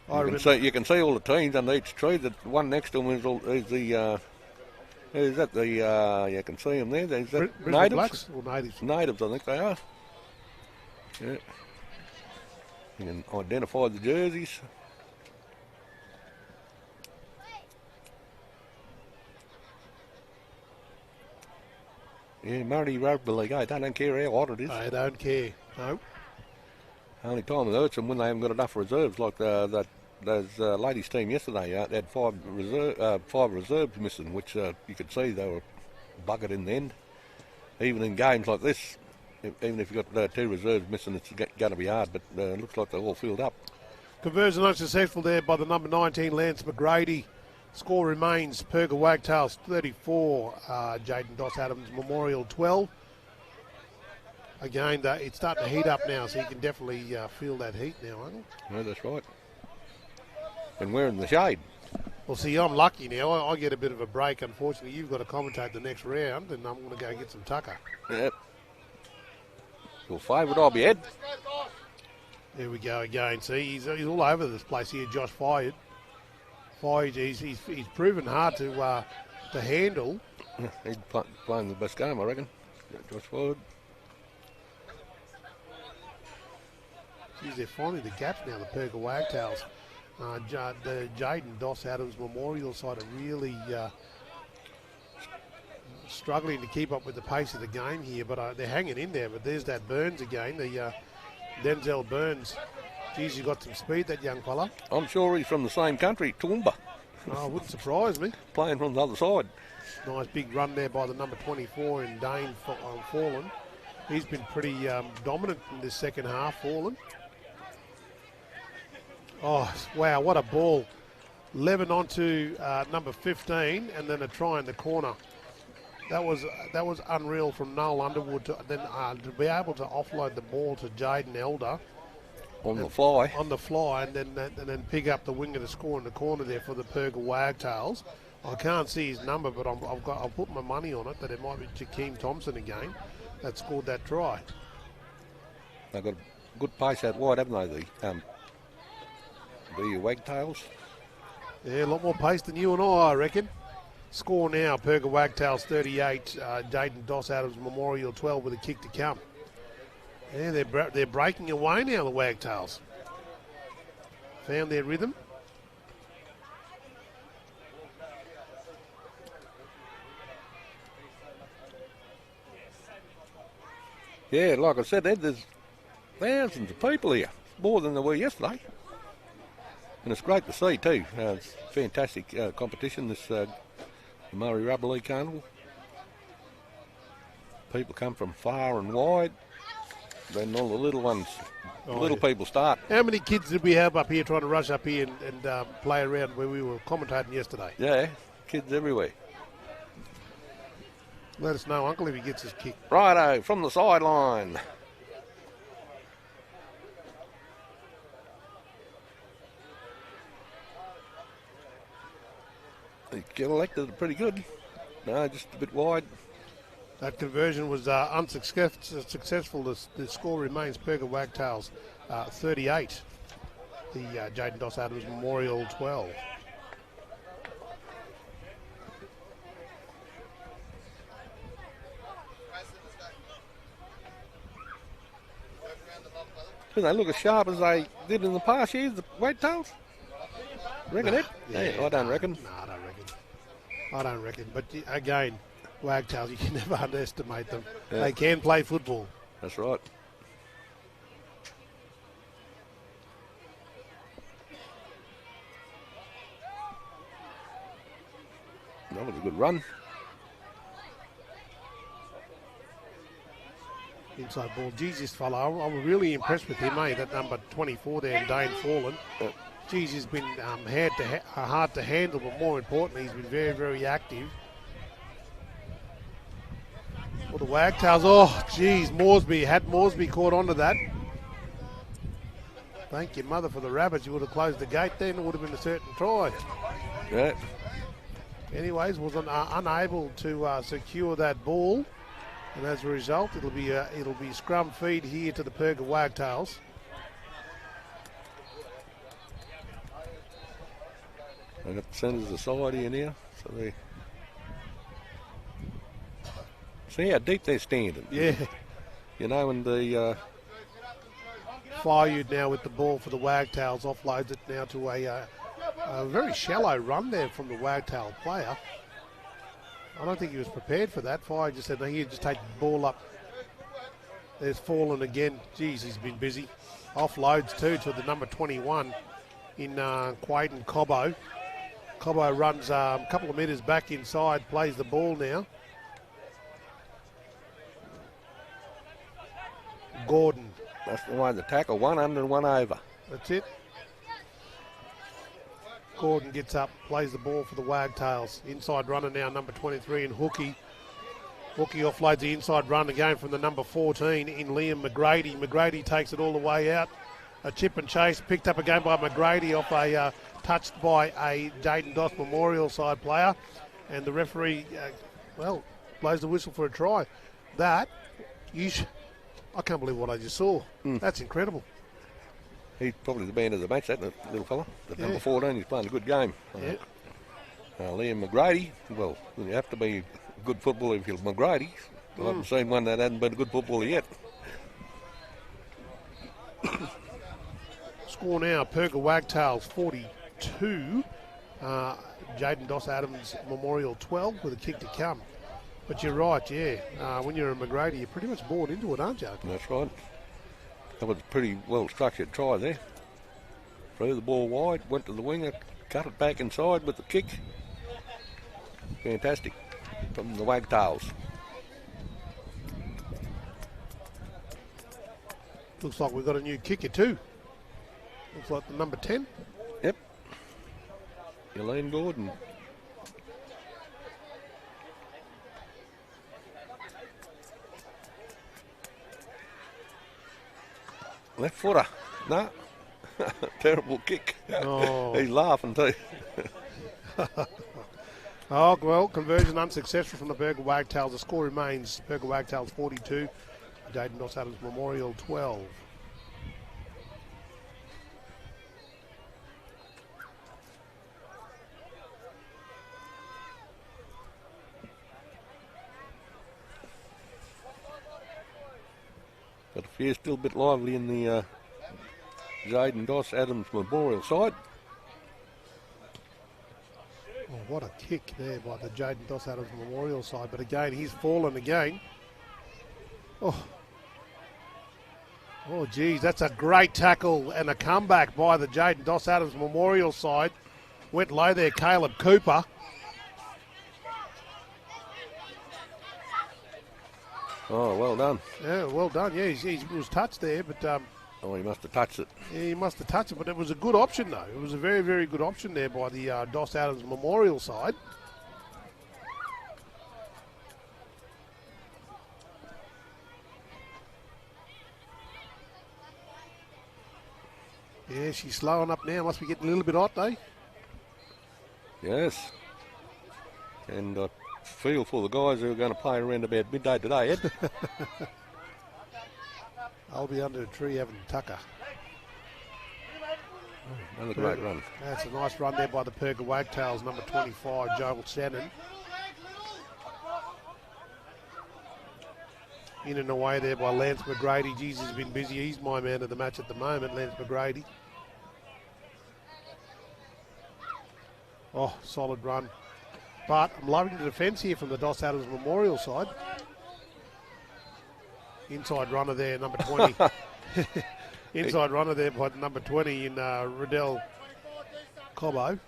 You can see all the teams under each tree. The one next to them is the... Is that the, you can see them there. Is that natives?
Blacks or natives?
Natives, I think they are. Yeah. You can identify the jerseys. Yeah, Murray Rugby League, they don't care how hot it is.
They don't care, no.
Only time it hurts them when they haven't got enough reserves, like those ladies' team yesterday. They had 5 reserves missing, which you could see they were buggered in the end. Even in games like this, even if you've got 2 reserves missing, it's going to be hard, but it looks like they're all filled up.
Conversion unsuccessful there by the number 19, Lance McGrady. Score remains Purga Wagtails 34, Jaydon Dos Adams Memorial 12. Again, it's starting to heat up now, so you can definitely feel that heat now, Uncle.
No, that's right. And we're in the shade.
Well, see, I'm lucky now. I get a bit of a break. Unfortunately, you've got to commentate the next round, and I'm going to go get some tucker.
Yep. Your favourite, I'll be Ed.
There we go again. See, he's all over this place here, Josh Fired. He's proven hard to handle.
He's playing the best game, I reckon. Josh Fired.
Geez, they're finding the gaps now, the Purga Wagtails. The Jaydon Dos Adams Memorial side are really struggling to keep up with the pace of the game here, but they're hanging in there. But there's that Burns again, the Denzel Burns. Geez, he's got some speed, that young fella.
I'm sure he's from the same country, Toowoomba.
Oh, wouldn't surprise me.
Playing from the other side.
Nice big run there by the number 24 in Dane Forlan. He's been pretty dominant in this second half, Forlan. Oh, wow, what a ball. 11 onto number 15, and then a try in the corner. That was unreal from Noel Underwood to be able to offload the ball to Jaden Elder.
On the fly,
and then pick up the winger to score in the corner there for the Purga Wagtails. I can't see his number, but I'll put my money on it that it might be Jakeem Thompson again. that scored that try.
They've got a good pace out wide, haven't they? The Wagtails.
Yeah, a lot more pace than you and I reckon. Score now, Purga Wagtails 38, Jaydon Doss Adams Memorial 12 with a kick to come. Yeah, they're breaking away now, the Wagtails. Found their rhythm.
Yeah, like I said, Ed, there's thousands of people here, more than there were yesterday. And it's great to see too. It's fantastic competition, this Murray Rubber League Carnival. People come from far and wide. Then all the little ones, people start.
How many kids did we have up here trying to rush up here and play around where we were commentating yesterday?
Yeah, kids everywhere.
Let us know, Uncle, if he gets his kick.
Righto, from the sideline. He collected it pretty good. No, just a bit wide.
That conversion was unsuccessful. The score remains Purga Wagtails 38. The Jaydon Doss Adams Memorial 12.
Do they look as sharp as they did in the past years, the Wagtails? Reckon it?
Yeah,
I don't reckon.
No, I don't reckon. But again, Wagtails, you can never underestimate them. Yeah. They can play football.
That's right. That was a good run.
Inside ball. Geez, this fellow, I was really impressed with him, that number 24 there, Dane Fallen. Geez, he's been hard to handle, but more importantly, he's been very, very active. Well, the Wagtails, oh, geez, Moresby caught onto that. Thank your mother for the rabbits. You would have closed the gate then, it would have been a certain try.
Yeah.
Anyways, was unable to secure that ball. And as a result, it'll be scrum feed here to the Purga Wagtails.
They've got the centres aside in here, so they see how deep they're standing.
Yeah.
You know, and the
Firewood now with the ball for the Wagtails, offloads it now to a very shallow run there from the Wagtail player. I don't think he was prepared for that. Fire just said, no, he'd just take the ball up. There's Fallen again. Geez, he's been busy. Offloads too to the number 21 in Quaden Cobbo. Cobbo runs a couple of metres back inside, plays the ball now. Gordon.
That's the one, the tackle, one under and one over.
That's it. Gordon gets up, plays the ball for the Wagtails. Inside runner now, number 23 in Hookie. Hookie offloads the inside run again from the number 14 in Liam McGrady. McGrady takes it all the way out. A chip and chase picked up again by McGrady off a touched by a Jaydon Doss Memorial side player. And the referee, blows the whistle for a try. I can't believe what I just saw. That's incredible.
He's probably the man of the match, that little fella. The number 14, he's playing a good game.
Yeah.
Liam McGrady, well, you have to be a good footballer if you're McGrady. I haven't seen one that hasn't been a good footballer yet.
Score now, Purga Wagtails 42. Jaydon Doss Adams Memorial 12 with a kick to come. But you're right, yeah. When you're a McGrady, you're pretty much bought into it, aren't you?
That's right. That was a pretty well-structured try there. Threw the ball wide, went to the winger, cut it back inside with the kick. Fantastic from the Wagtails.
Looks like we've got a new kicker too. Looks like the number 10.
Yep. Elaine Gordon. Left footer. No. Terrible kick.
Oh.
He's laughing too.
Oh, well, conversion unsuccessful from the Purga Wagtails. The score remains Purga Wagtails 42, Jaydon Dos Adams Memorial 12.
But the fair's still a bit lively in the Jaydon Dos Adams Memorial side.
Oh, what a kick there by the Jaydon Dos Adams Memorial side. But again, he's fallen again. Oh, geez, that's a great tackle and a comeback by the Jaydon Dos Adams Memorial side. Went low there, Caleb Cooper.
Oh, well done.
Yeah, well done. Yeah, he was touched there, but...
he must have touched it.
Yeah, he must have touched it, but it was a good option, though. It was a very, very good option there by the Dos Adams Memorial side. Yeah, she's slowing up now. Must be getting a little bit hot, though.
Yes. And I feel for the guys who are going to play around about midday today, Ed.
I'll be under a tree having tucker.
Another great run.
That's a nice run there by the Purga Wagtails, number 25, Joel Shannon. In and away there by Lance McGrady. Geez, he's been busy. He's my man of the match at the moment, Lance McGrady. Oh, solid run. But I'm loving the defence here from the Dos Adams Memorial side. Inside runner there, number 20. Inside runner there by number 20 in Riddell Cobbo.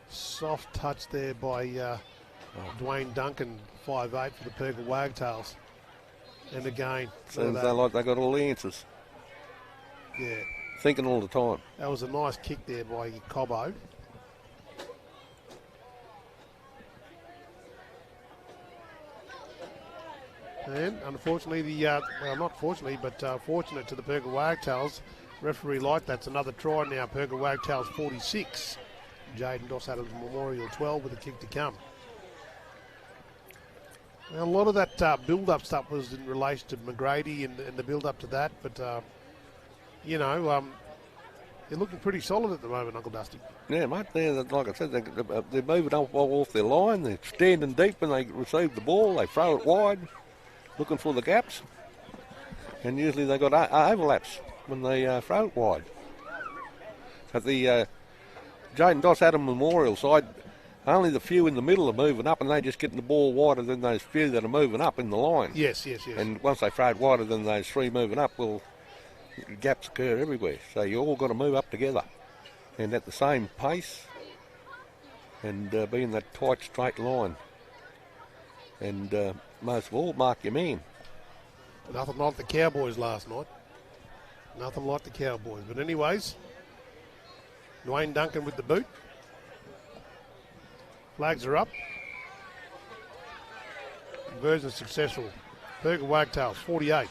Soft touch there by Dwayne Duncan, 5'8" for the Purga Wagtails. And again,
seems like they got all the answers.
Yeah.
Thinking all the time.
That was a nice kick there by Cobbo. And unfortunately, well, not fortunately, but fortunate to the Purga Wagtails, referee like that's another try now. Purga Wagtails 46, Jaydon Dos Adams Memorial 12 with a kick to come. Now, a lot of that build-up stuff was in relation to McGrady and the build-up to that, but, you know, they're looking pretty solid at the moment, Uncle Dusty.
Yeah, mate, like I said, they're moving up off their line. They're standing deep when they receive the ball. They throw it wide, looking for the gaps. And usually they got overlaps when they throw it wide. At the Jaydon Dos Adams Memorial side, only the few in the middle are moving up, and they're just getting the ball wider than those few that are moving up in the line.
Yes.
And once they throw it wider than those three moving up, well, gaps occur everywhere. So you all got to move up together and at the same pace and be in that tight, straight line. And most of all, mark your man.
Nothing like the Cowboys last night. Nothing like the Cowboys. But anyways, Dwayne Duncan with the boot. Flags are up. Conversion successful. Purga Wagtails 48.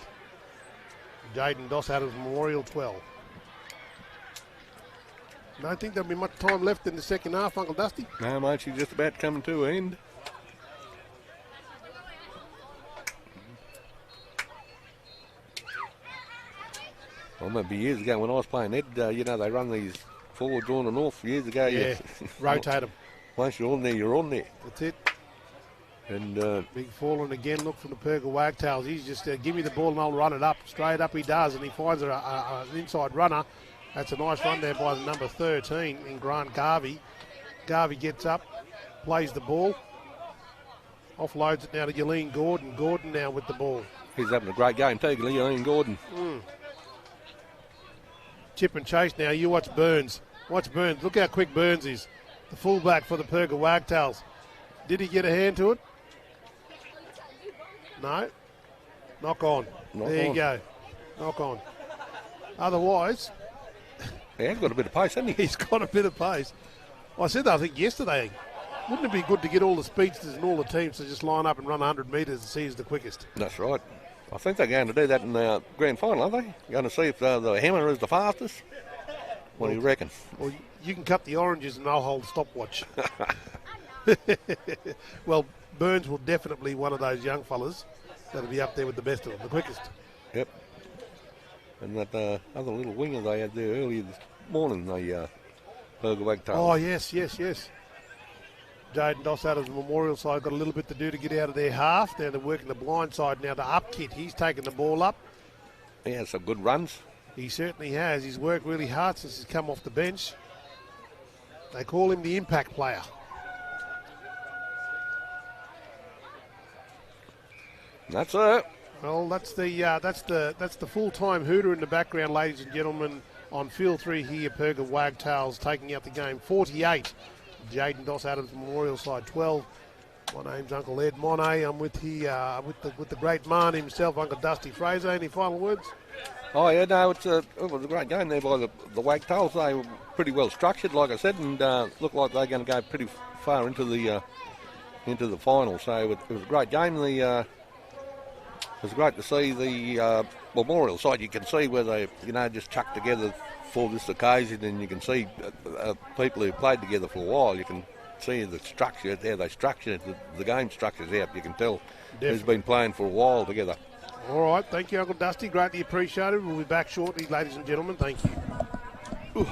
Jaydon Dos Adams Memorial 12. Don't think there'll be much time left in the second half, Uncle Dusty.
No, mate, she's just about coming to an end. I remember years ago when I was playing Ed, you know, they run these forwards on and off years ago.
Yeah, rotate them.
Once you're on there, you're on there.
That's it.
And
Big falling again. Look from the Purga Wagtails. He's just give me the ball and I'll run it up. Straight up he does, and he finds an inside runner. That's a nice run there by the number 13 in Grant Garvey. Garvey gets up, plays the ball, offloads it now to Yaleen Gordon. Gordon now with the ball.
He's having a great game too, Yaleen Gordon.
Chip and chase now. You watch Burns. Watch Burns. Look how quick Burns is. The fullback for the Purga Wagtails. Did he get a hand to it? No. Knock on. There you go. Knock on. Otherwise,
he has got a bit of pace, hasn't he?
He's got a bit of pace. I said that, I think, yesterday. Wouldn't it be good to get all the speedsters and all the teams to just line up and run 100 metres and see who's the quickest?
That's right. I think they're going to do that in the grand final, aren't they? Going to see if the hammer is the fastest. What do you reckon?
Well, you can cut the oranges and I'll hold the stopwatch. Well, Burns will definitely one of those young fellas that'll be up there with the best of them, the quickest.
Yep. And that other little winger they had there earlier this morning, the Purga Wagtails.
Oh, yes. Jaydon Doss out of the Memorial side got a little bit to do to get out of their half. Now they're working the blind side now to Upkit. He's taken the ball up.
He has some good runs.
He certainly has. He's worked really hard since he's come off the bench. They call him the impact player.
That's it.
Well, that's the full-time hooter in the background, ladies and gentlemen. On field 3 here, Purga Wagtails taking out the game 48. Jaydon Doss out of the Memorial side 12. My name's Uncle Ed Monet. I'm with the great man himself, Uncle Dusty Fraser. Any final words?
Oh yeah, no, it was a great game there by the Wagtails. They were pretty well structured, like I said, and looked like they're going to go pretty far into the final. So it was a great game. It was great to see the Memorial side. You can see where they, just chucked together for this occasion, and you can see people who played together for a while. You can see the structure, how they structured the game structures out. You can tell who's been playing for a while together.
All right, thank you, Uncle Dusty. Greatly appreciated. We'll be back shortly, ladies and gentlemen. Thank you.